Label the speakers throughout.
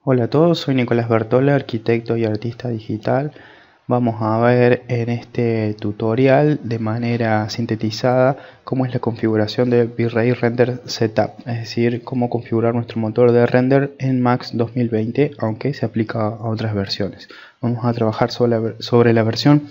Speaker 1: Hola a todos, soy Nicolás Bertola, arquitecto y artista digital. Vamos a ver en este tutorial de manera sintetizada cómo es la configuración de V-Ray Render Setup, es decir, cómo configurar nuestro motor de render en Max 2020, aunque se aplica a otras versiones. Vamos a trabajar sobre la versión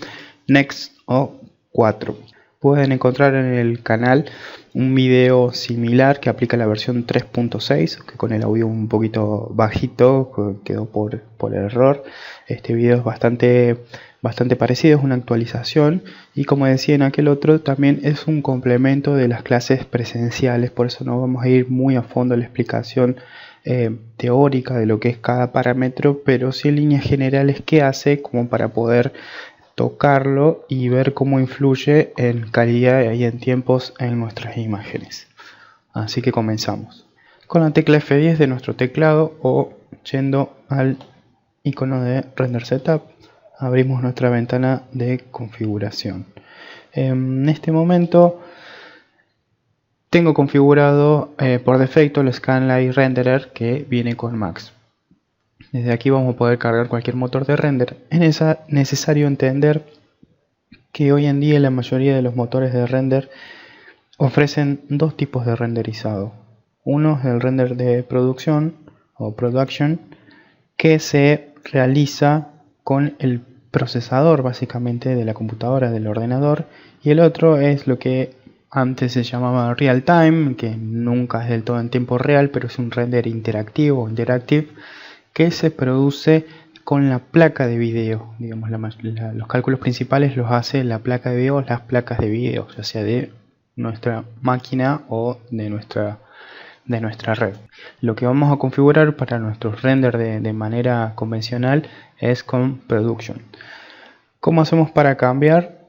Speaker 1: Next o 4. Pueden encontrar en el canal un video similar que aplica la versión 3.6, que con el audio un poquito bajito, quedó por error. Este video es bastante parecido, es una actualización y, como decía en aquel otro, también es un complemento de las clases presenciales, por eso no vamos a ir muy a fondo en la explicación teórica de lo que es cada parámetro, pero sí en líneas generales qué hace, como para poder tocarlo y ver cómo influye en calidad y en tiempos en nuestras imágenes. Así que comenzamos con la tecla F10 de nuestro teclado o yendo al icono de Render Setup. Abrimos nuestra ventana de configuración. En este momento tengo configurado por defecto el Scanline Renderer que viene con Max. Desde aquí vamos a poder cargar cualquier motor de render. Es necesario entender que hoy en día la mayoría de los motores de render ofrecen dos tipos de renderizado. Uno es el render de producción o production, que se realiza con el procesador básicamente de la computadora, del ordenador, y el otro es lo que antes se llamaba real time, que nunca es del todo en tiempo real, pero es un render interactivo o interactive, que se produce con la placa de video. Digamos, los cálculos principales los hace la placa de video, las placas de video, ya sea de nuestra máquina o de nuestra red. Lo que vamos a configurar para nuestros render de manera convencional es con Production. ¿Cómo hacemos para cambiar?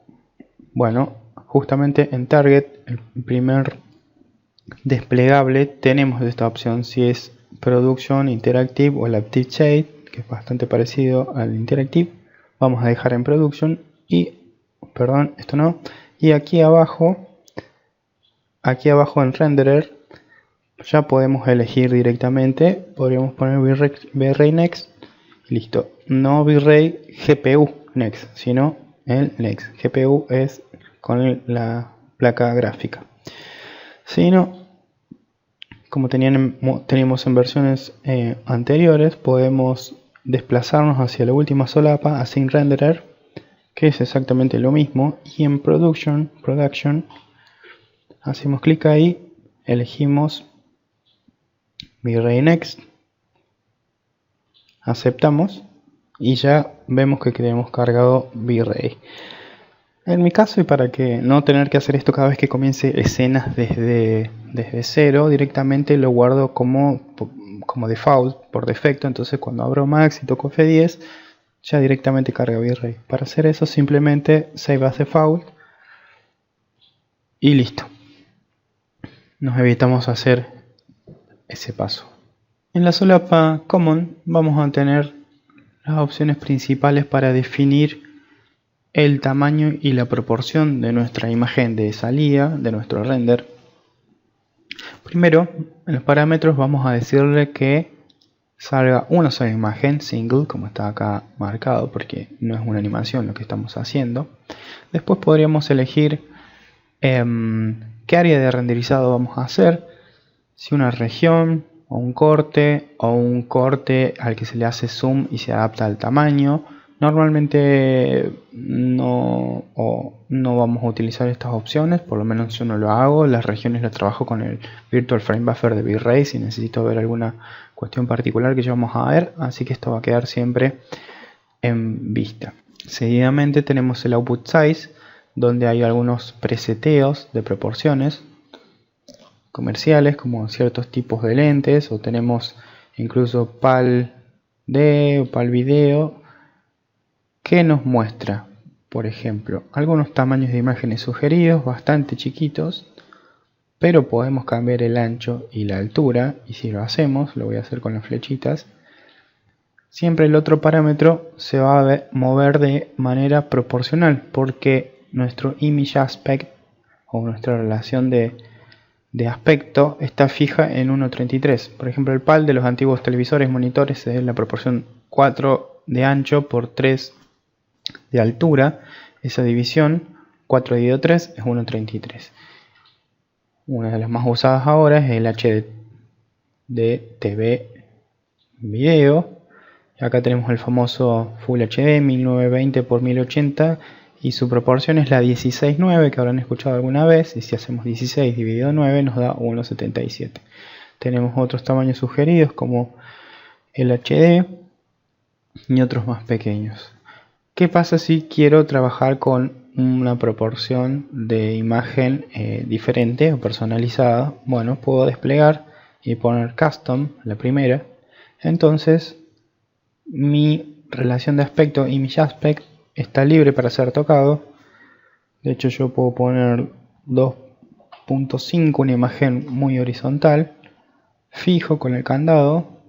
Speaker 1: Bueno, justamente en Target, el primer desplegable, tenemos esta opción si es Production, Interactive o el Active Shade, que es bastante parecido al Interactive. Vamos a dejar en Production y, perdón, esto no. Y aquí abajo en Renderer ya podemos elegir directamente. Podríamos poner V-Ray Next y listo. No V-Ray GPU Next, sino el Next. GPU es con la placa gráfica. Si no, como teníamos en versiones anteriores, podemos desplazarnos hacia la última solapa, a Scene Renderer, que es exactamente lo mismo, y en Production hacemos clic ahí, elegimos V-Ray Next, aceptamos y ya vemos que tenemos cargado V-Ray. En mi caso, y para que no tener que hacer esto cada vez que comience escenas desde cero, directamente lo guardo como default, por defecto. Entonces cuando abro Max y toco F10, ya directamente carga V-Ray. Para hacer eso simplemente Save as Default y listo. Nos evitamos hacer ese paso. En la solapa Common vamos a tener las opciones principales para definir el tamaño y la proporción de nuestra imagen de salida, de nuestro render. Primero, en los parámetros vamos a decirle que salga una sola imagen, single, como está acá marcado, porque no es una animación lo que estamos haciendo. Después podríamos elegir qué área de renderizado vamos a hacer, si una región o un corte al que se le hace zoom y se adapta al tamaño. Normalmente no vamos a utilizar estas opciones, por lo menos yo no lo hago. Las regiones las trabajo con el Virtual Frame Buffer de V-Ray si necesito ver alguna cuestión particular que ya vamos a ver, así que esto va a quedar siempre en vista. Seguidamente tenemos el Output Size, donde hay algunos preseteos de proporciones comerciales, como ciertos tipos de lentes, o tenemos incluso PAL D o PAL Video, que nos muestra, por ejemplo, algunos tamaños de imágenes sugeridos bastante chiquitos, pero podemos cambiar el ancho y la altura, y si lo hacemos, lo voy a hacer con las flechitas, siempre el otro parámetro se va a mover de manera proporcional, porque nuestro image aspect o nuestra relación de de aspecto está fija en 1.33. Por ejemplo, el PAL de los antiguos televisores monitores es la proporción 4 de ancho por 3 de altura. Esa división 4 dividido 3 es 1.33. Una de las más usadas ahora es el HD TV video. Acá tenemos el famoso Full HD 1920 x 1080 y su proporción es la 16:9, que habrán escuchado alguna vez, y si hacemos 16 dividido 9 nos da 1.77. Tenemos otros tamaños sugeridos como el HD y otros más pequeños. ¿Qué pasa si quiero trabajar con una proporción de imagen diferente o personalizada? Bueno, puedo desplegar y poner Custom, la primera. Entonces mi relación de aspecto y mi JASPEC está libre para ser tocado. De hecho, yo puedo poner 2.5, una imagen muy horizontal, fijo con el candado,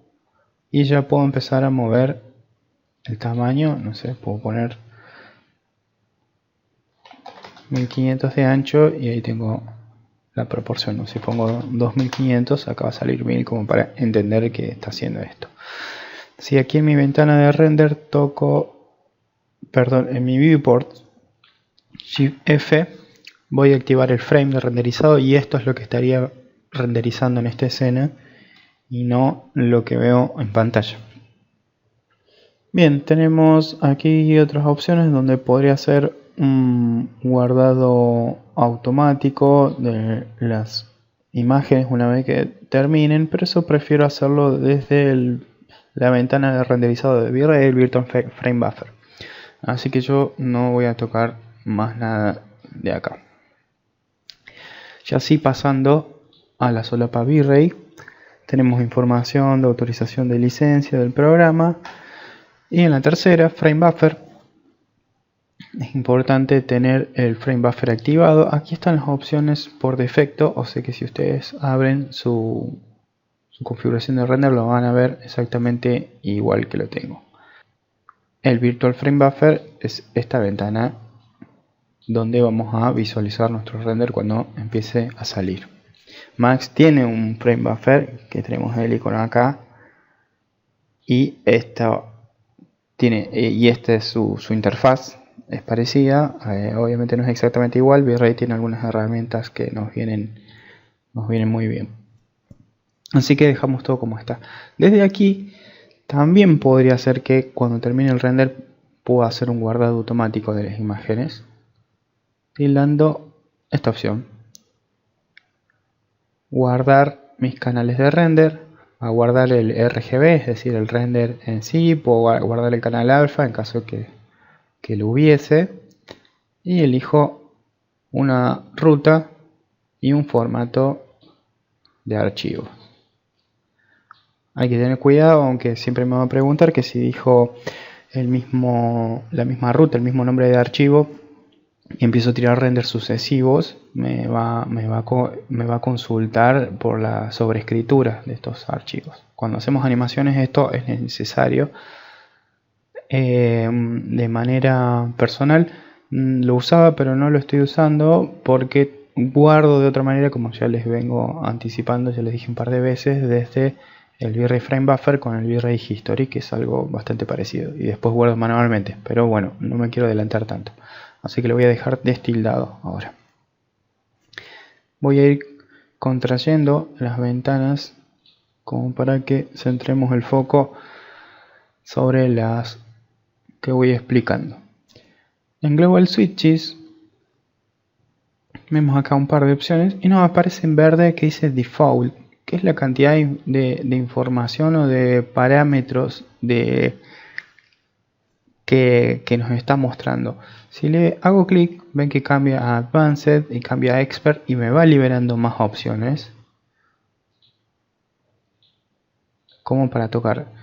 Speaker 1: y ya puedo empezar a mover el tamaño. No sé, puedo poner 1500 de ancho y ahí tengo la proporción. Si pongo 2500, acá va a salir 1000, como para entender que está haciendo esto. Si aquí en mi ventana de render toco, en mi viewport, Shift F, voy a activar el frame de renderizado, y esto es lo que estaría renderizando en esta escena y no lo que veo en pantalla. Bien, tenemos aquí otras opciones donde podría ser un guardado automático de las imágenes una vez que terminen, pero eso prefiero hacerlo desde la ventana de renderizado de V-Ray, el Virtual Frame Buffer. Así que yo no voy a tocar más nada de acá. Ya así, pasando a la solapa V-Ray, tenemos información de autorización de licencia del programa, y en la tercera, Frame Buffer, es importante tener el Frame Buffer activado. Aquí están las opciones por defecto, o sea que si ustedes abren su configuración de render lo van a ver exactamente igual que lo tengo. El Virtual Frame Buffer es esta ventana donde vamos a visualizar nuestro render cuando empiece a salir. Max tiene un Frame Buffer, que tenemos el icono acá, y esta es su interfaz. Es parecida, obviamente no es exactamente igual. V-Ray tiene algunas herramientas que nos vienen muy bien. Así que dejamos todo como está. Desde aquí también podría ser que cuando termine el render pueda hacer un guardado automático de las imágenes, tildando esta opción: guardar mis canales de render. A guardar el RGB, es decir, el render en sí. Puedo guardar el canal alfa en caso que lo hubiese, y elijo una ruta y un formato de archivo. Hay que tener cuidado, aunque siempre me va a preguntar que si dijo la misma ruta, el mismo nombre de archivo, y empiezo a tirar renders sucesivos, me va a consultar por la sobreescritura de estos archivos. Cuando hacemos animaciones esto es necesario. De manera personal lo usaba, pero no lo estoy usando porque guardo de otra manera, como ya les vengo anticipando, ya les dije un par de veces, desde el V-Ray Frame Buffer con el V-Ray History, que es algo bastante parecido, y después guardo manualmente. Pero bueno, no me quiero adelantar tanto, así que lo voy a dejar destildado ahora. Voy a ir contrayendo las ventanas como para que centremos el foco sobre las que voy explicando. En Global Switches vemos acá un par de opciones y nos aparece en verde que dice Default, que es la cantidad de información o de parámetros que nos está mostrando. Si le hago clic, ven que cambia a Advanced y cambia a Expert y me va liberando más opciones como para tocar.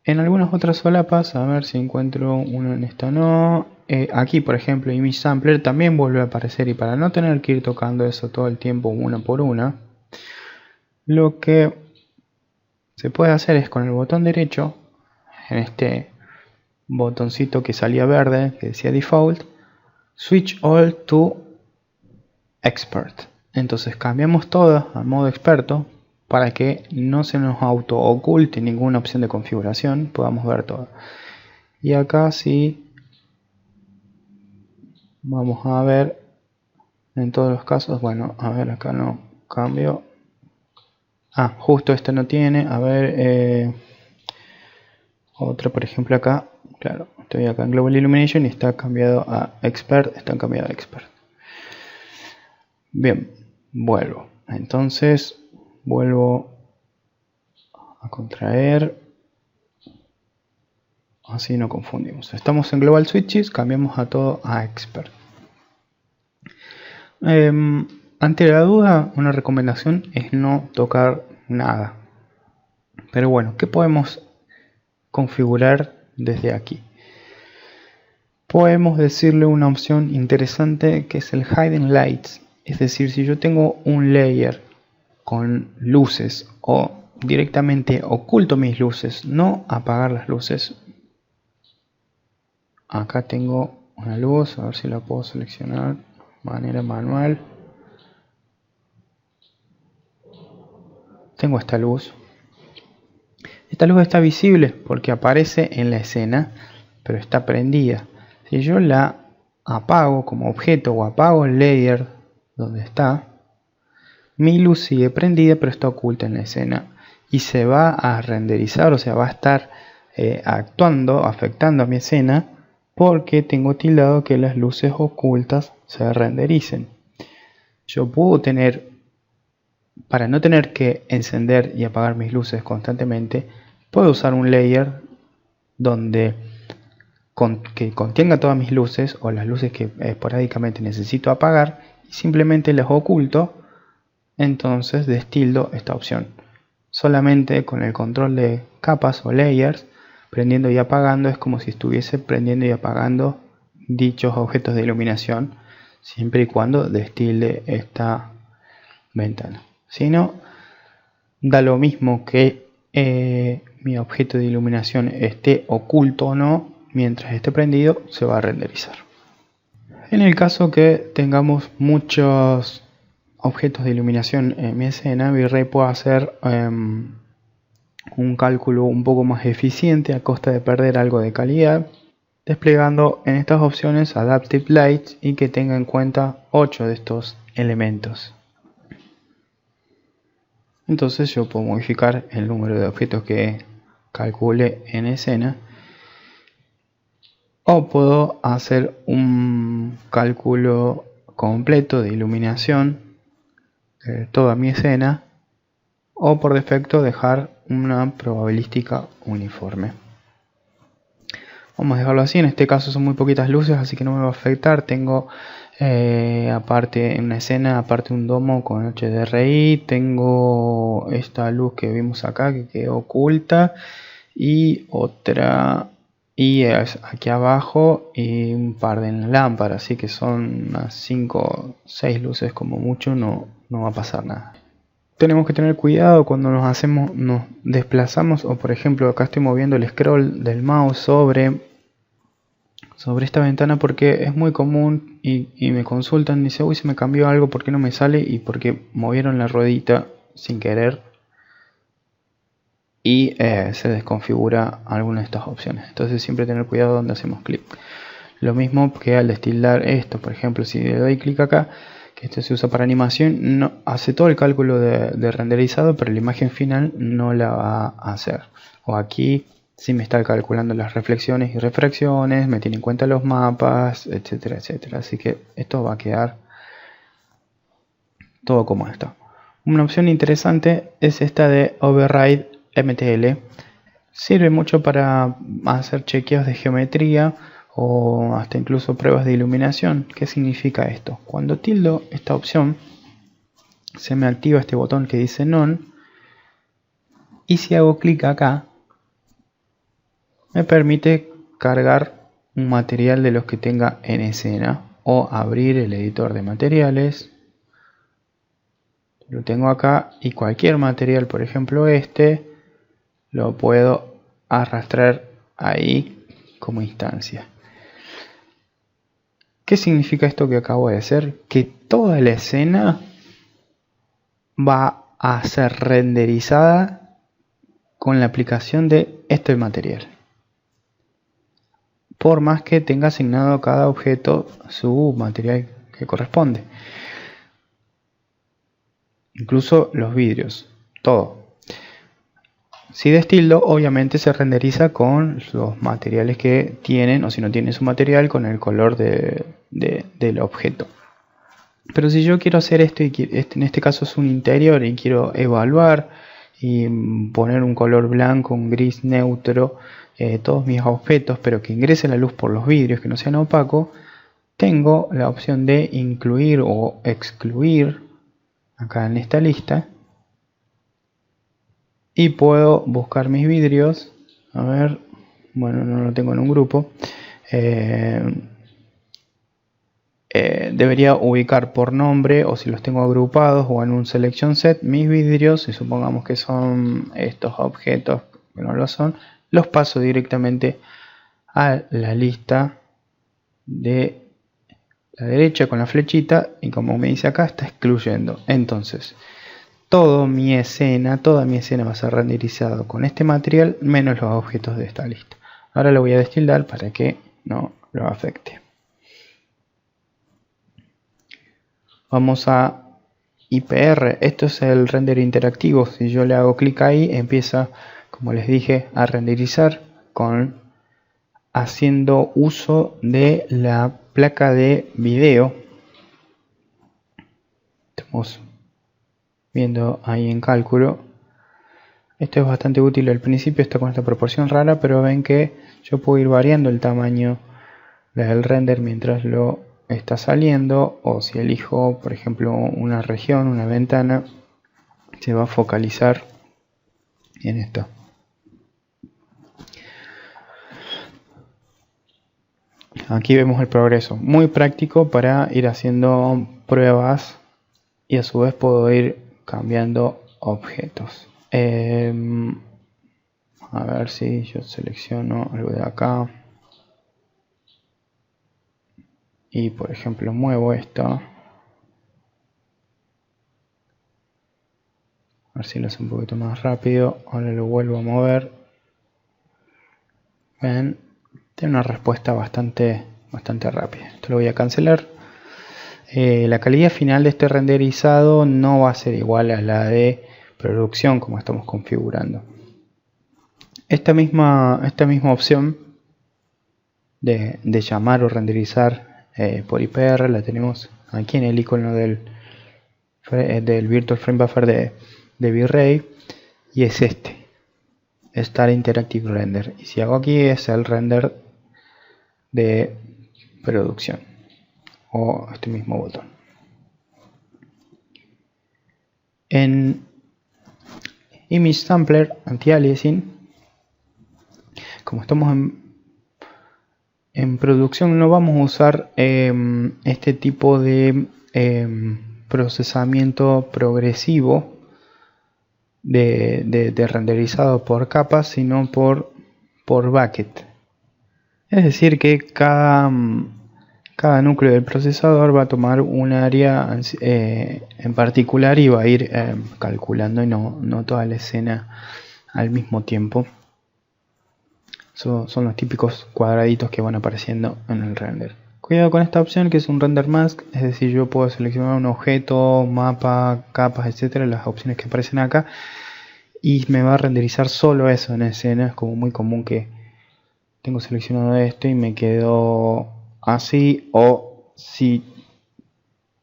Speaker 1: En algunas otras solapas, a ver si encuentro uno en esta. No. Aquí, por ejemplo, Image Sampler también vuelve a aparecer, y para no tener que ir tocando eso todo el tiempo una por una, lo que se puede hacer es con el botón derecho, en este botoncito que salía verde, que decía Default, Switch All to Expert. Entonces cambiamos todas a modo experto para que no se nos auto oculte ninguna opción de configuración, podamos ver todo. Y acá sí vamos a ver en todos los casos. Bueno, a ver, acá no cambio. Justo este no tiene. A ver, otra, por ejemplo, acá. Claro, estoy acá en Global Illumination y está cambiado a Expert. Está cambiado a Expert. Bien, vuelvo. Entonces, vuelvo a contraer. Así no confundimos. Estamos en Global Switches, cambiamos a todo a Expert. Ante la duda, una recomendación es no tocar nada. Pero bueno, ¿qué podemos configurar desde aquí? Podemos decirle una opción interesante que es el Hidden Lights. Es decir, si yo tengo un layer con luces o directamente oculto mis luces, no apagar las luces. Acá tengo una luz, a ver si la puedo seleccionar de manera manual. Tengo esta luz. Esta luz está visible porque aparece en la escena, pero está prendida. Si yo la apago como objeto o apago el layer donde está, mi luz sigue prendida pero está oculta en la escena y se va a renderizar, o sea, va a estar actuando, afectando a mi escena porque tengo tildado que las luces ocultas se rendericen. Yo puedo tener, para no tener que encender y apagar mis luces constantemente, puedo usar un layer donde que contenga todas mis luces o las luces que esporádicamente necesito apagar y simplemente las oculto. Entonces destildo esta opción. Solamente con el control de capas o layers, prendiendo y apagando, es como si estuviese prendiendo y apagando dichos objetos de iluminación, siempre y cuando destilde esta ventana. Si no, da lo mismo que mi objeto de iluminación esté oculto o no, mientras esté prendido se va a renderizar. En el caso que tengamos muchos objetos de iluminación en mi escena, V-Ray puede hacer un cálculo un poco más eficiente a costa de perder algo de calidad, desplegando en estas opciones Adaptive Lights y que tenga en cuenta 8 de estos elementos. Entonces yo puedo modificar el número de objetos que calcule en escena, o puedo hacer un cálculo completo de iluminación de toda mi escena, o por defecto dejar una probabilística uniforme. Vamos a dejarlo así. En este caso son muy poquitas luces, así que no me va a afectar. Tengo aparte en una escena, aparte un domo con HDRI, tengo esta luz que vimos acá que quedó oculta y otra aquí abajo y un par de lámparas, así que son unas 5 o 6 luces como mucho, no va a pasar nada. Tenemos que tener cuidado cuando nos desplazamos, o por ejemplo acá estoy moviendo el scroll del mouse sobre esta ventana, porque es muy común y me consultan, dice, uy, se me cambió algo, ¿por qué no me sale? Y porque movieron la ruedita sin querer y se desconfigura alguna de estas opciones. Entonces siempre tener cuidado donde hacemos clic. Lo mismo que al destildar esto, por ejemplo, si le doy clic acá, que esto se usa para animación, no hace todo el cálculo de renderizado, pero la imagen final no la va a hacer. O aquí sí me está calculando las reflexiones y refracciones, me tiene en cuenta los mapas, etcétera, etcétera. Así que esto va a quedar todo como está. Una opción interesante es esta de Override MTL. Sirve mucho para hacer chequeos de geometría o hasta incluso pruebas de iluminación. ¿Qué significa esto? Cuando tildo esta opción, se me activa este botón que dice None, y si hago clic acá, me permite cargar un material de los que tenga en escena o abrir el editor de materiales. Lo tengo acá y cualquier material, por ejemplo este, lo puedo arrastrar ahí como instancia. ¿Qué significa esto que acabo de hacer? Que toda la escena va a ser renderizada con la aplicación de este material, por más que tenga asignado a cada objeto su material que corresponde, incluso los vidrios, todo. Si destildo, obviamente se renderiza con los materiales que tienen, o si no tienen su material, con el color del objeto. Pero si yo quiero hacer esto, y en este caso es un interior, y quiero evaluar y poner un color blanco, un gris neutro, todos mis objetos, pero que ingrese la luz por los vidrios, que no sean opacos, tengo la opción de incluir o excluir acá en esta lista. Y puedo buscar mis vidrios. A ver, bueno, no lo tengo en un grupo. Debería ubicar por nombre, o si los tengo agrupados o en un selection set, mis vidrios. Y supongamos que son estos objetos, que no lo son, los paso directamente a la lista de la derecha con la flechita. Y como me dice acá, está excluyendo. Entonces, toda mi escena va a ser renderizado con este material menos los objetos de esta lista. Ahora lo voy a destildar para que no lo afecte. Vamos a IPR. Esto es el render interactivo. Si yo le hago clic ahí, empieza, como les dije, a renderizar haciendo uso de la placa de video. Estamos viendo ahí en cálculo. Esto es bastante útil. Al principio está con esta proporción rara, pero ven que yo puedo ir variando el tamaño del render mientras lo está saliendo, o si elijo por ejemplo una región, una ventana, se va a focalizar en esto. Aquí vemos el progreso, muy práctico para ir haciendo pruebas, y a su vez puedo ir cambiando objetos. A ver si yo selecciono algo de acá y por ejemplo muevo esto, a ver si lo hace un poquito más rápido. Ahora lo vuelvo a mover. Ven, tiene una respuesta bastante rápida. Esto lo voy a cancelar. La calidad final de este renderizado no va a ser igual a la de producción como estamos configurando. Esta misma opción de llamar o renderizar por IPR la tenemos aquí en el icono del Virtual Frame Buffer de V-Ray, y es este, Start Interactive Render. Y si hago aquí, es el render de producción, o este mismo botón. En Image Sampler Anti-Aliasing, como estamos en producción, no vamos a usar este tipo de procesamiento progresivo de renderizado por capas, sino por bucket. Es decir, que cada núcleo del procesador va a tomar un área en particular y va a ir calculando, y no toda la escena al mismo tiempo. Son los típicos cuadraditos que van apareciendo en el render. Cuidado con esta opción, que es un render mask, es decir, yo puedo seleccionar un objeto, mapa, capas, etcétera, las opciones que aparecen acá, y me va a renderizar solo eso en escena. Es como muy común que tengo seleccionado esto y me quedo así, o si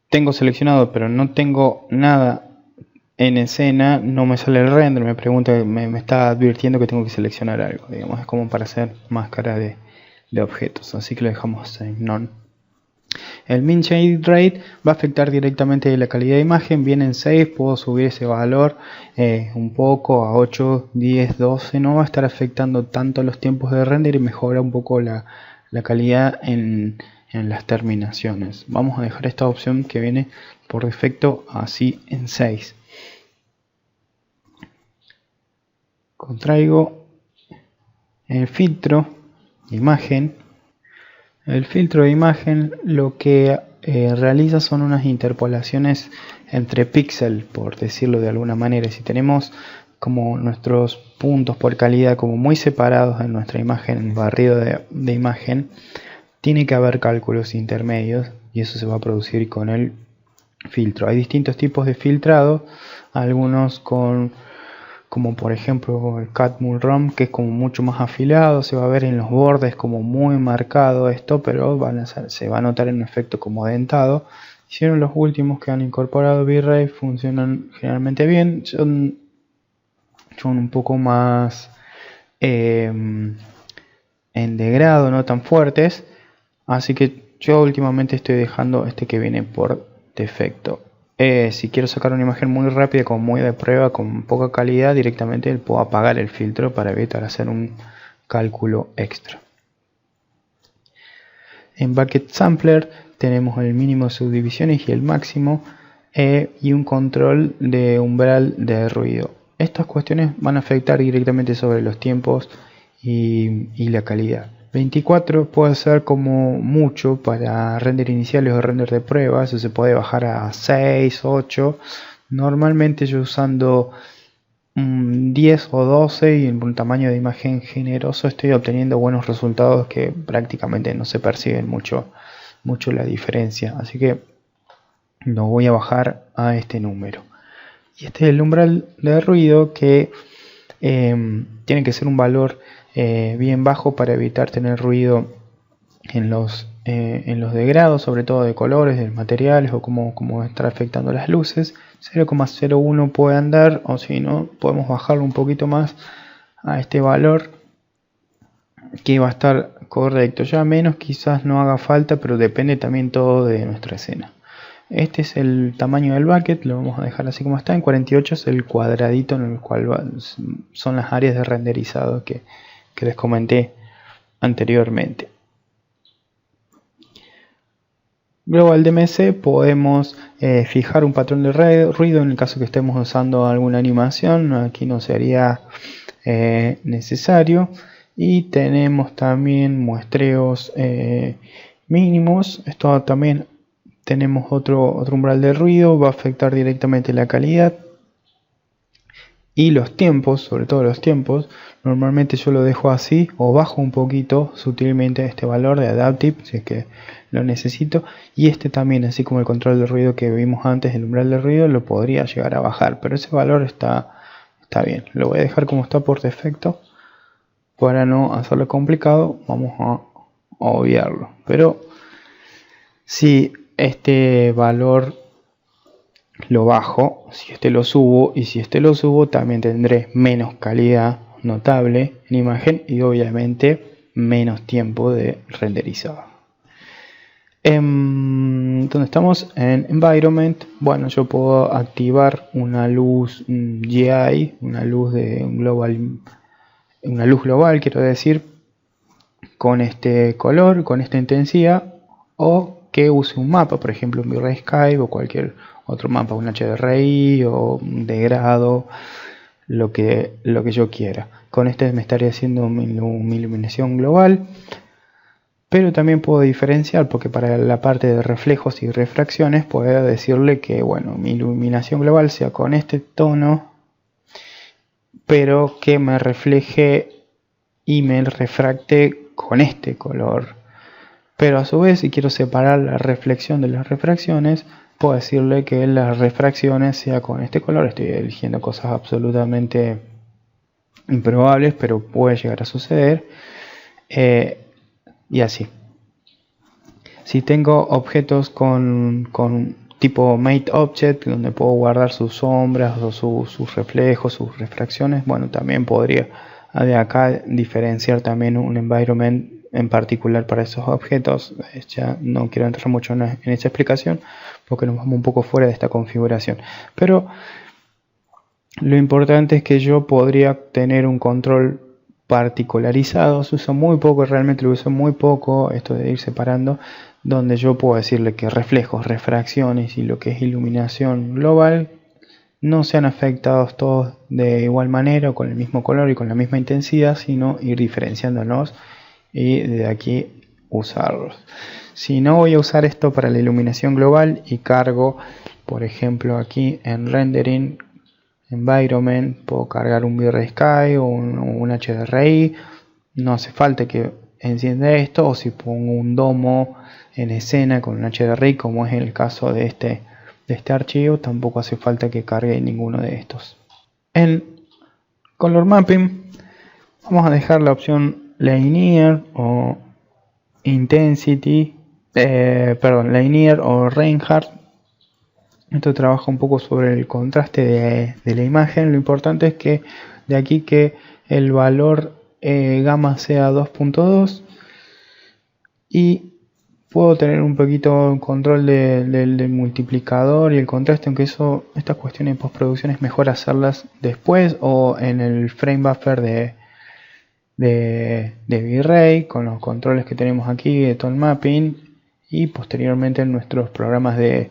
Speaker 1: tengo seleccionado pero no tengo nada en escena, no me sale el render, me pregunta, me está advirtiendo que tengo que seleccionar algo, digamos. Es como para hacer máscara de objetos, así que lo dejamos en none. El min shade rate va a afectar directamente la calidad de imagen. Viene en 6, puedo subir ese valor un poco a 8, 10, 12, no va a estar afectando tanto los tiempos de render, y mejora un poco la calidad en las terminaciones. Vamos a dejar esta opción que viene por defecto así en 6. Contraigo el filtro de imagen. El filtro de imagen lo que realiza son unas interpolaciones entre píxeles, por decirlo de alguna manera. Si tenemos como nuestros puntos por calidad como muy separados en nuestra imagen, en el barrido de imagen, tiene que haber cálculos intermedios y eso se va a producir con el filtro. Hay distintos tipos de filtrado, algunos como por ejemplo el Catmull ROM, que es como mucho más afilado, se va a ver en los bordes como muy marcado esto, pero se va a notar en un efecto como dentado. Hicieron los últimos que han incorporado V-Ray, funcionan generalmente bien, son un poco más en degrado, no tan fuertes, así que yo últimamente estoy dejando este que viene por defecto. Si quiero sacar una imagen muy rápida, como muy de prueba, con poca calidad, directamente puedo apagar el filtro para evitar hacer un cálculo extra. En Bucket Sampler tenemos el mínimo de subdivisiones y el máximo, y un control de umbral de ruido. Estas cuestiones van a afectar directamente sobre los tiempos y la calidad. 24 puede ser como mucho para render iniciales o render de prueba, eso se puede bajar a 6, 8. Normalmente yo usando 10 o 12 y en un tamaño de imagen generoso estoy obteniendo buenos resultados que prácticamente no se perciben mucho la diferencia, así que lo voy a bajar a este número. Y este es el umbral de ruido, que tiene que ser un valor bien bajo para evitar tener ruido en los degrados, sobre todo de colores, de materiales o como estar afectando las luces. 0,01 puede andar, o si no podemos bajarlo un poquito más a este valor, que va a estar correcto. Ya menos quizás no haga falta, pero depende también todo de nuestra escena. Este es el tamaño del bucket, lo vamos a dejar así como está. En 48 es el cuadradito en el cual son las áreas de renderizado que les comenté anteriormente. Global DMC podemos fijar un patrón de ruido en el caso que estemos usando alguna animación. Aquí no sería necesario. Y tenemos también muestreos mínimos. Esto también tenemos otro umbral de ruido, va a afectar directamente la calidad y los tiempos, sobre todo los tiempos. Normalmente yo lo dejo así o bajo un poquito sutilmente este valor de Adaptive si es que lo necesito, y este también, así como el control de ruido que vimos antes, el umbral de ruido, lo podría llegar a bajar, pero ese valor está bien. Lo voy a dejar como está por defecto para no hacerlo complicado. Vamos a obviarlo, pero si este valor lo bajo, si este lo subo, y si este lo subo, también tendré menos calidad notable en imagen y obviamente menos tiempo de renderizado. Donde estamos en Environment, bueno, yo puedo activar una luz GI, una luz global, quiero decir, con este color, con esta intensidad, o que use un mapa, por ejemplo un V-Ray Sky o cualquier otro mapa, un HDRI o un degrado, lo que yo quiera. Con este me estaría haciendo mi iluminación global, pero también puedo diferenciar, porque para la parte de reflejos y refracciones puedo decirle que bueno, mi iluminación global sea con este tono, pero que me refleje y me refracte con este color. Pero a su vez, si quiero separar la reflexión de las refracciones, puedo decirle que las refracciones sea con este color. Estoy eligiendo cosas absolutamente improbables, pero puede llegar a suceder. Y así. Si tengo objetos con tipo Mate Object, donde puedo guardar sus sombras o sus reflejos, sus refracciones, bueno, también podría de acá diferenciar también un environment en particular para esos objetos. Ya no quiero entrar mucho en esta explicación porque nos vamos un poco fuera de esta configuración, pero lo importante es que yo podría tener un control particularizado. Se usa muy poco, realmente lo uso muy poco, esto de ir separando, donde yo puedo decirle que reflejos, refracciones y lo que es iluminación global no sean afectados todos de igual manera o con el mismo color y con la misma intensidad, sino ir diferenciándolos, y de aquí usarlos. Si no voy a usar esto para la iluminación global y cargo, por ejemplo, aquí en Rendering Environment, puedo cargar un V-Ray Sky o un HDRI. No hace falta que encienda esto, o si pongo un domo en escena con un HDRI, como es el caso de este archivo, tampoco hace falta que cargue ninguno de estos. En Color Mapping vamos a dejar la opción Linear o Intensity, Linear o Reinhardt. Esto trabaja un poco sobre el contraste de la imagen. Lo importante es que de aquí que el valor gamma sea 2.2 y puedo tener un poquito control del multiplicador y el contraste, aunque estas cuestiones de postproducción es mejor hacerlas después o en el frame buffer de V-Ray con los controles que tenemos aquí de tone mapping, y posteriormente en nuestros programas de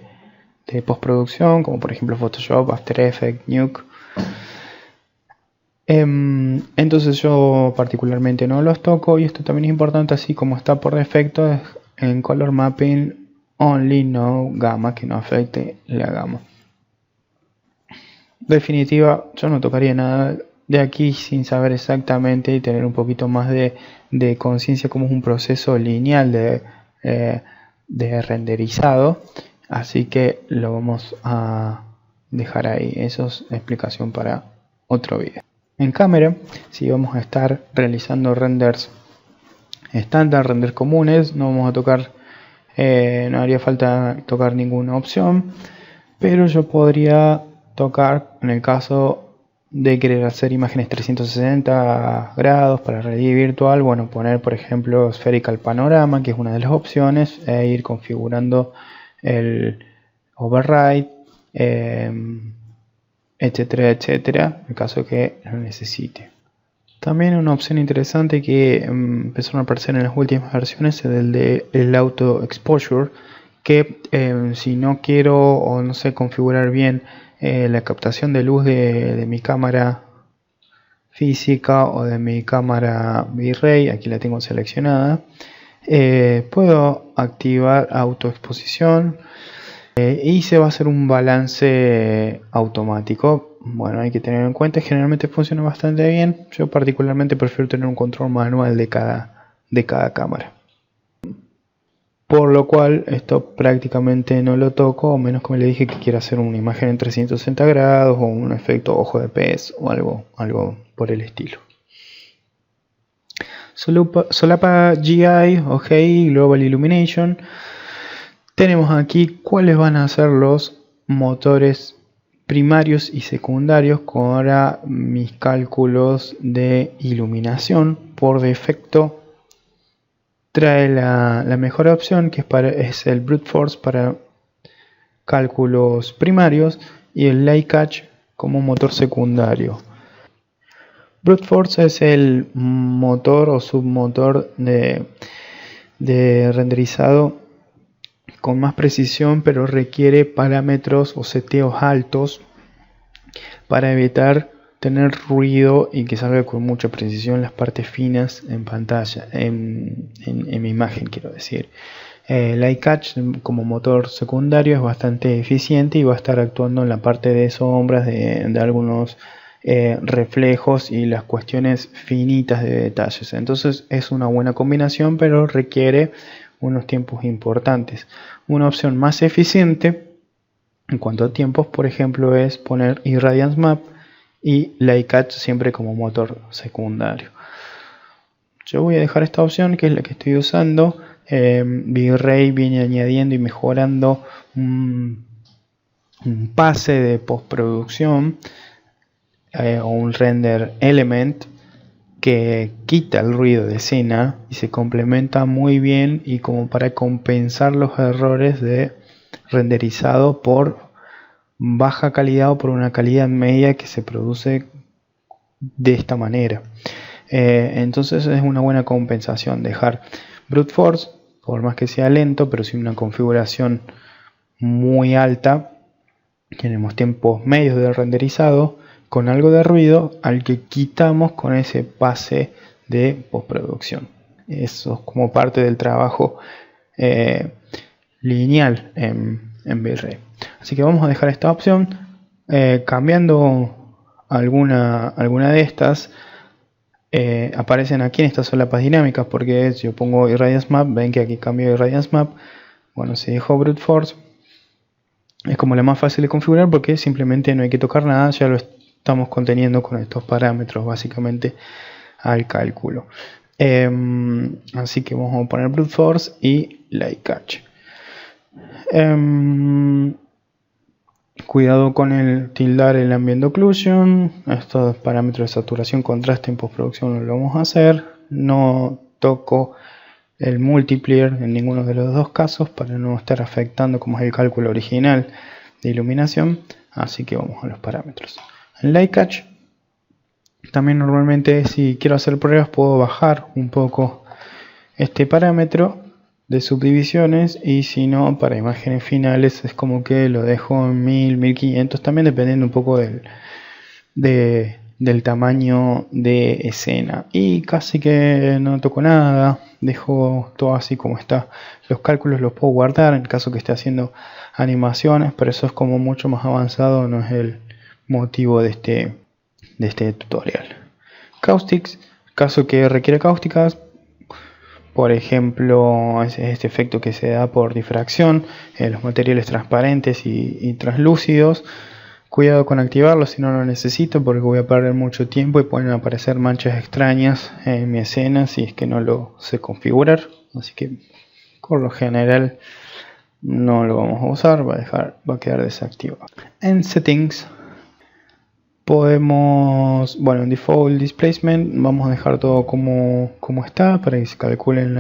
Speaker 1: postproducción, como por ejemplo Photoshop, After Effects, Nuke. Entonces yo particularmente no los toco, y esto también es importante, así como está por defecto en Color Mapping Only No Gamma, que no afecte la gama. En definitiva, yo no tocaría nada de aquí sin saber exactamente y tener un poquito más de conciencia cómo es un proceso lineal de renderizado. Así que lo vamos a dejar ahí. Eso es explicación para otro video. En cámara, si vamos a estar realizando renders estándar, renders comunes, no vamos a tocar, no haría falta tocar ninguna opción, pero yo podría tocar en el caso de querer hacer imágenes 360 grados para realidad virtual. Bueno, poner por ejemplo Spherical Panorama, que es una de las opciones, e ir configurando el override, etcétera, etcétera, en el caso que lo necesite. También una opción interesante que empezaron a aparecer en las últimas versiones es el de el Auto Exposure, que si no quiero o no sé configurar bien la captación de luz de mi cámara física o de mi cámara V-Ray, aquí la tengo seleccionada, puedo activar autoexposición y se va a hacer un balance automático. Bueno, hay que tener en cuenta, generalmente funciona bastante bien. Yo particularmente prefiero tener un control manual de cada cámara, por lo cual esto prácticamente no lo toco, o menos como le dije que quiera hacer una imagen en 360 grados o un efecto ojo de pez o algo por el estilo. Solapa GI o GI, Global Illumination. Tenemos aquí cuáles van a ser los motores primarios y secundarios para mis cálculos de iluminación. Por defecto trae la mejor opción, que es el Brute Force para cálculos primarios y el Light Catch como motor secundario. Brute Force es el motor o submotor de renderizado con más precisión, pero requiere parámetros o seteos altos para evitar tener ruido y que salga con mucha precisión las partes finas en pantalla, en mi imagen quiero decir. Light Catch como motor secundario es bastante eficiente y va a estar actuando en la parte de sombras, de algunos reflejos y las cuestiones finitas de detalles. Entonces es una buena combinación, pero requiere unos tiempos importantes. Una opción más eficiente en cuanto a tiempos, por ejemplo, es poner Irradiance Map y Light Catch siempre como motor secundario. Yo voy a dejar esta opción, que es la que estoy usando. V-Ray viene añadiendo y mejorando un pase de postproducción o un render element que quita el ruido de escena y se complementa muy bien, y como para compensar los errores de renderizado por baja calidad o por una calidad media que se produce de esta manera. Entonces es una buena compensación dejar Brute Force, por más que sea lento, pero sin una configuración muy alta. Tenemos tiempos medios de renderizado con algo de ruido al que quitamos con ese pase de postproducción. Eso es como parte del trabajo lineal en V-Ray. Así que vamos a dejar esta opción. Cambiando alguna de estas, aparecen aquí en estas solapas dinámicas, porque si yo pongo Irradiance Map, ven que aquí cambio Irradiance Map. Bueno, si dejo Brute Force, es como la más fácil de configurar, porque simplemente no hay que tocar nada, ya lo estamos conteniendo con estos parámetros básicamente al cálculo. Así que vamos a poner Brute Force y Light Catch. Cuidado con el tildar el Ambient Occlusion. Estos parámetros de saturación, contraste en postproducción no lo vamos a hacer. No toco el multiplier en ninguno de los dos casos para no estar afectando como es el cálculo original de iluminación. Así que vamos a los parámetros. En Light Catch también normalmente, si quiero hacer pruebas, puedo bajar un poco este parámetro de subdivisiones, y si no, para imágenes finales es como que lo dejo en 1000, 1500, también dependiendo un poco del tamaño de escena. Y casi que no toco nada, dejo todo así como está. Los cálculos los puedo guardar en caso que esté haciendo animaciones, pero eso es como mucho más avanzado, no es el motivo de este tutorial. Caustics, caso que requiere cáusticas, por ejemplo, este efecto que se da por difracción en los materiales transparentes y translúcidos. Cuidado con activarlo si no lo necesito, porque voy a perder mucho tiempo y pueden aparecer manchas extrañas en mi escena si es que no lo sé configurar. Así que por lo general no lo vamos a usar, va a quedar desactivado. En Settings podemos, bueno, en Default Displacement vamos a dejar todo como está para que se calculen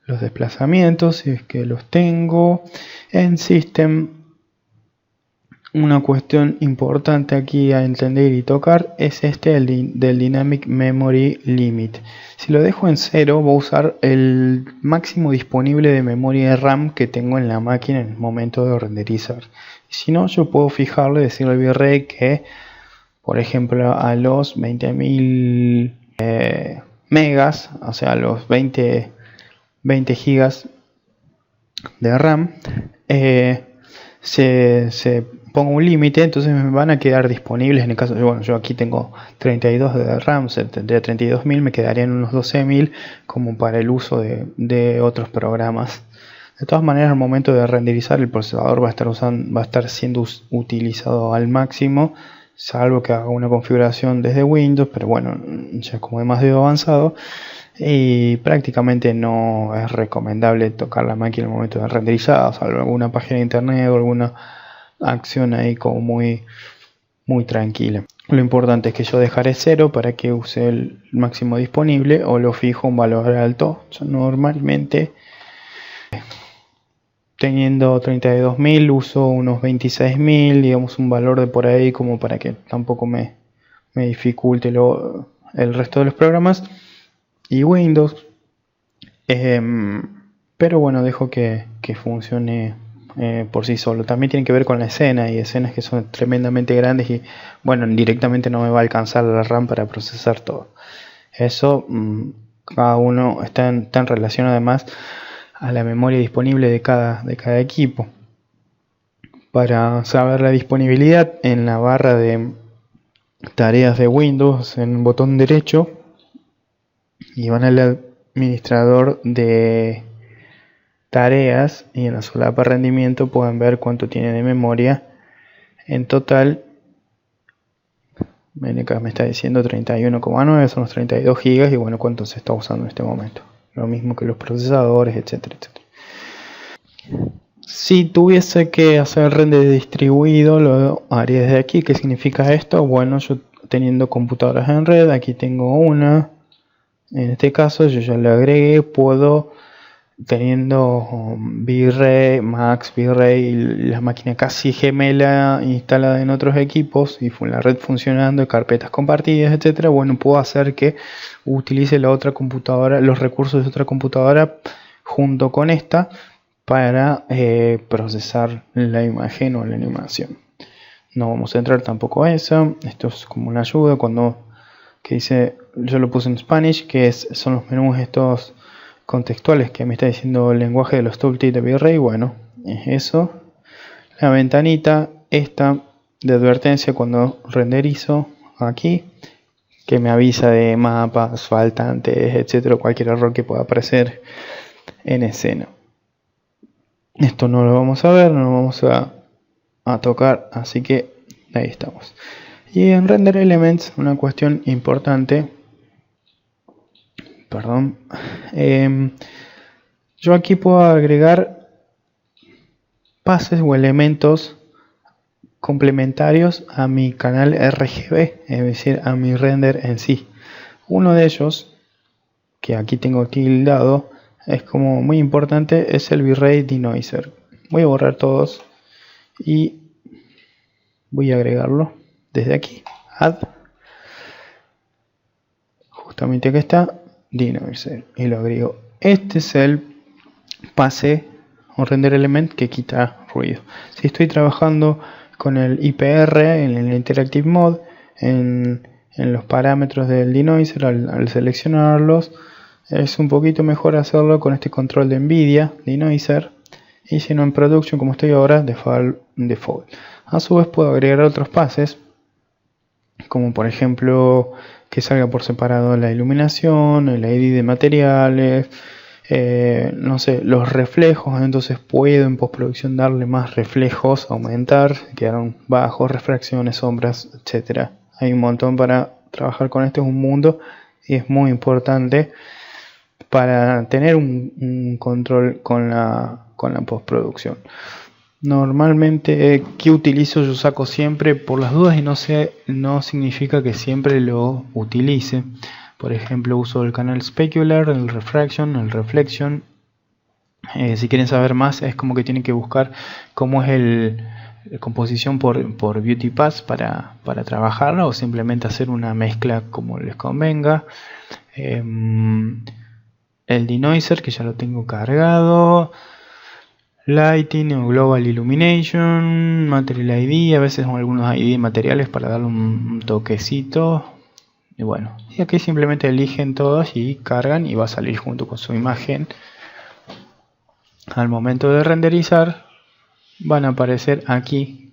Speaker 1: los desplazamientos si es que los tengo. En System, una cuestión importante aquí a entender y tocar es del Dynamic Memory Limit. Si lo dejo en 0, voy a usar el máximo disponible de memoria de RAM que tengo en la máquina en el momento de renderizar. Si no, yo puedo fijarle, decirle al V-Ray que, por ejemplo, a los 20.000 megas, o sea, a los 20 gigas de RAM, se ponga un límite, entonces me van a quedar disponibles. En el caso, bueno, yo aquí tengo 32 de RAM, o sea, tendría 32.000, me quedarían unos 12.000 como para el uso de otros programas. De todas maneras, al momento de renderizar, el procesador va a estar siendo utilizado al máximo, salvo que haga una configuración desde Windows, pero bueno, ya como demasiado avanzado, y prácticamente no es recomendable tocar la máquina en el momento de renderizar, salvo alguna página de internet o alguna acción ahí como muy tranquila. Lo importante es que yo dejaré 0 para que use el máximo disponible, o lo fijo un valor alto. Yo normalmente, teniendo 32.000, uso unos 26.000, digamos un valor de por ahí, como para que tampoco me dificulte el resto de los programas y Windows. Pero bueno, dejo que funcione por sí solo. También tiene que ver con la escena, y escenas que son tremendamente grandes y bueno, directamente no me va a alcanzar la RAM para procesar todo. Eso, cada uno está en relación además a la memoria disponible de cada equipo. Para saber la disponibilidad, en la barra de tareas de Windows, en el botón derecho, y van al administrador de tareas, y en la solapa rendimiento pueden ver cuánto tiene de memoria en total. Ven acá, me está diciendo 31,9, son los 32 GB, y bueno, cuánto se está usando en este momento. Lo mismo que los procesadores, etcétera, etcétera. Si tuviese que hacer render distribuido, lo haría desde aquí. ¿Qué significa esto? Bueno, yo teniendo computadoras en red, aquí tengo una. En este caso yo ya le agregué, puedo, teniendo V-Ray, Max, V-Ray y la máquina casi gemela instalada en otros equipos y la red funcionando, carpetas compartidas, etcétera. Bueno, puedo hacer que utilice la otra computadora, los recursos de otra computadora junto con esta para procesar la imagen o la animación. No vamos a entrar tampoco a eso. Esto es como una ayuda cuando que dice, yo lo puse en Spanish, que son los menús estos contextuales que me está diciendo el lenguaje de los tooltips de V-Ray. Bueno, es eso. La ventanita esta de advertencia cuando renderizo aquí, que me avisa de mapas, faltantes, etcétera, cualquier error que pueda aparecer en escena. Esto no lo vamos a ver, no lo vamos a tocar, así que ahí estamos. Y en Render Elements, una cuestión importante, perdón, yo aquí puedo agregar pases o elementos complementarios a mi canal RGB, es decir, a mi render en sí. Uno de ellos, que aquí tengo tildado, es como muy importante, es el V-Ray Denoiser. Voy a borrar todos y voy a agregarlo desde aquí, add, justamente aquí está, Denoiser, y lo agrego. Este es el pase o render element que quita ruido. Si estoy trabajando con el IPR en el Interactive Mode, en los parámetros del denoiser, al seleccionarlos, es un poquito mejor hacerlo con este control de NVIDIA, denoiser, y si no en production, como estoy ahora, default. A su vez puedo agregar otros pases, como por ejemplo que salga por separado la iluminación, el ID de materiales, no sé, los reflejos. Entonces puedo en postproducción darle más reflejos, aumentar, quedaron bajos, refracciones, sombras, etcétera. Hay un montón para trabajar con esto, es un mundo y es muy importante para tener un control con la postproducción. Normalmente, ¿qué utilizo? Yo saco siempre por las dudas, y no significa que siempre lo utilice. Por ejemplo, uso el canal Specular, el Refraction, el Reflection. Si quieren saber más, es como que tienen que buscar cómo es la composición por Beauty Pass para trabajarla, o simplemente hacer una mezcla como les convenga. El Denoiser, que ya lo tengo cargado. Lighting o Global Illumination, Material ID, a veces algunos ID materiales para darle un toquecito. Y bueno, y aquí simplemente eligen todos y cargan, y va a salir junto con su imagen. Al momento de renderizar van a aparecer aquí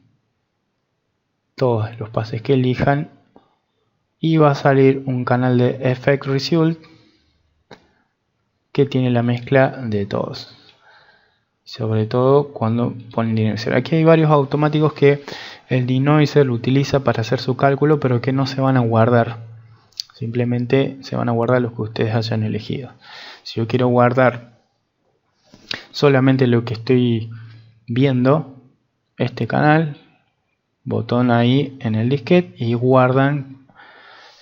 Speaker 1: todos los pases que elijan, y va a salir un canal de Effect Result que tiene la mezcla de todos. Sobre todo cuando ponen denoiser. Aquí hay varios automáticos que el denoiser lo utiliza para hacer su cálculo, pero que no se van a guardar. Simplemente se van a guardar los que ustedes hayan elegido. Si yo quiero guardar solamente lo que estoy viendo, este canal, botón ahí en el disquete y guardan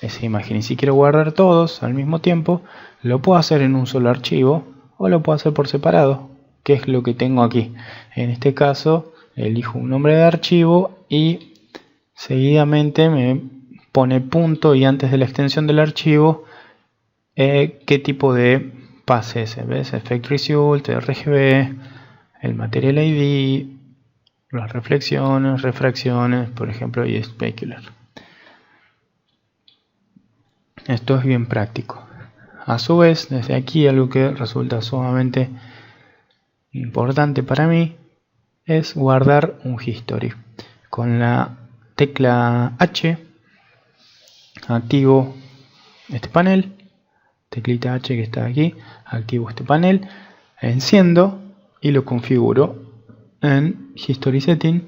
Speaker 1: esa imagen. Y si quiero guardar todos al mismo tiempo, lo puedo hacer en un solo archivo o lo puedo hacer por separado, que es lo que tengo aquí. En este caso elijo un nombre de archivo y seguidamente me pone punto, y antes de la extensión del archivo qué tipo de pase es. ¿Ves? Effect Result, RGB, el Material ID, las reflexiones, refracciones, por ejemplo, y Specular. Esto es bien práctico. A su vez, desde aquí, algo que resulta sumamente importante para mí es guardar un history. Con la tecla H activo este panel, teclita H que está aquí, activo este panel, enciendo y lo configuro en History Setting,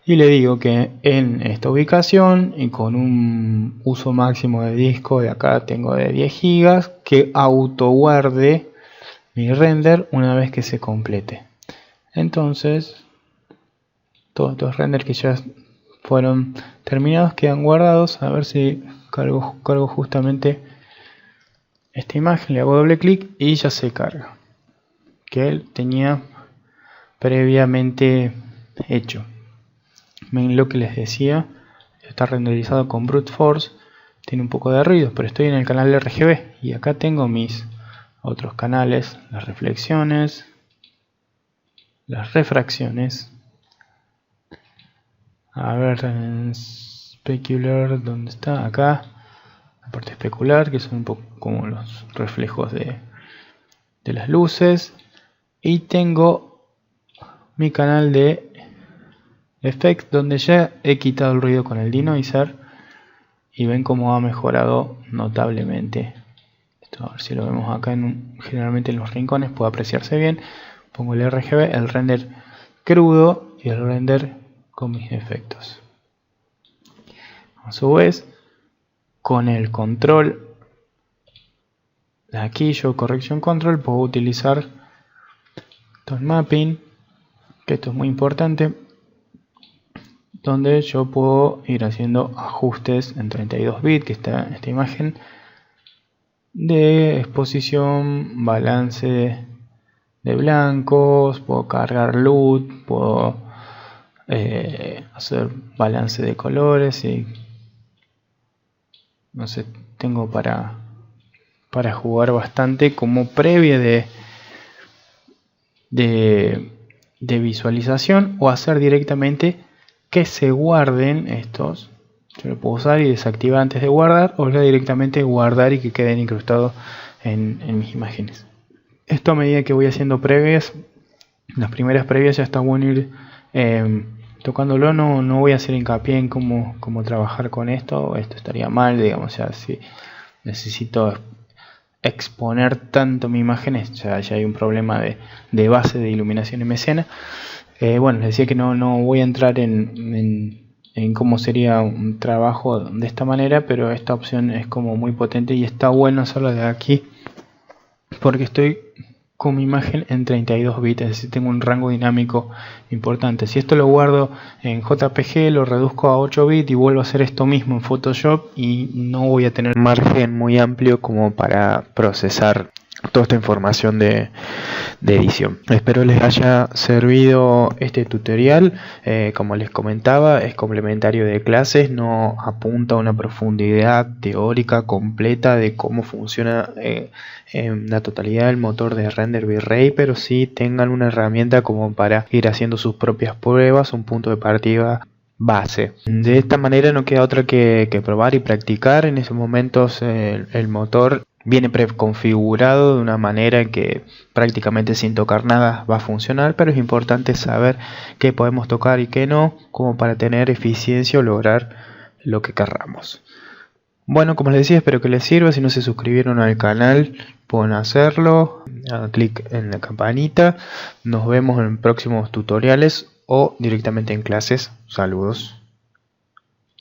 Speaker 1: y le digo que en esta ubicación y con un uso máximo de disco de acá tengo de 10 GB, que auto guarde mi render una vez que se complete. Entonces todos estos renders que ya fueron terminados quedan guardados. A ver si cargo justamente esta imagen, le hago doble clic y ya se carga, que él tenía previamente hecho. Ven lo que les decía, está renderizado con Brute Force, tiene un poco de ruido, pero estoy en el canal de RGB y acá tengo mis otros canales, las reflexiones, las refracciones. A ver, en Specular, ¿dónde está? Acá parte especular, que son un poco como los reflejos de las luces. Y tengo mi canal de Effects, donde ya he quitado el ruido con el Denoiser. Y ven cómo ha mejorado notablemente. Esto, a ver si lo vemos acá, generalmente en los rincones puede apreciarse bien. Pongo el RGB, el render crudo y el render con mis efectos. A su vez, con el control de aquí, yo Correction Control, puedo utilizar Tone Mapping, que esto es muy importante, donde yo puedo ir haciendo ajustes en 32 bits, que está esta imagen, de exposición, balance de blancos, puedo cargar LUT, puedo hacer balance de colores y no sé, tengo para jugar bastante como previa de visualización, o hacer directamente que se guarden estos. Yo lo puedo usar y desactivar antes de guardar, o directamente guardar y que queden incrustados en mis imágenes. Esto, a medida que voy haciendo previas, las primeras previas, ya está bueno ir tocándolo. No voy a hacer hincapié en cómo trabajar con esto. Esto estaría mal, digamos. Ya si necesito exponer tanto mi imagen, ya hay un problema de base de iluminación en escena. Bueno, les decía que no voy a entrar en cómo sería un trabajo de esta manera, pero esta opción es como muy potente y está bueno hacerlo de aquí, porque estoy con mi imagen en 32 bits, es decir, tengo un rango dinámico importante. Si esto lo guardo en JPG, lo reduzco a 8 bits y vuelvo a hacer esto mismo en Photoshop, y no voy a tener un margen muy amplio como para procesar toda esta información de edición. Espero les haya servido este tutorial. Como les comentaba, es complementario de clases, no apunta a una profundidad teórica completa de cómo funciona en la totalidad del motor de render V-Ray, pero sí tengan una herramienta como para ir haciendo sus propias pruebas, un punto de partida base. De esta manera no queda otra que probar y practicar. En esos momentos el motor viene preconfigurado de una manera que prácticamente sin tocar nada va a funcionar, pero es importante saber qué podemos tocar y qué no, como para tener eficiencia o lograr lo que querramos. Bueno, como les decía, espero que les sirva. Si no se suscribieron al canal, pueden hacerlo, hagan clic en la campanita. Nos vemos en próximos tutoriales o directamente en clases. Saludos.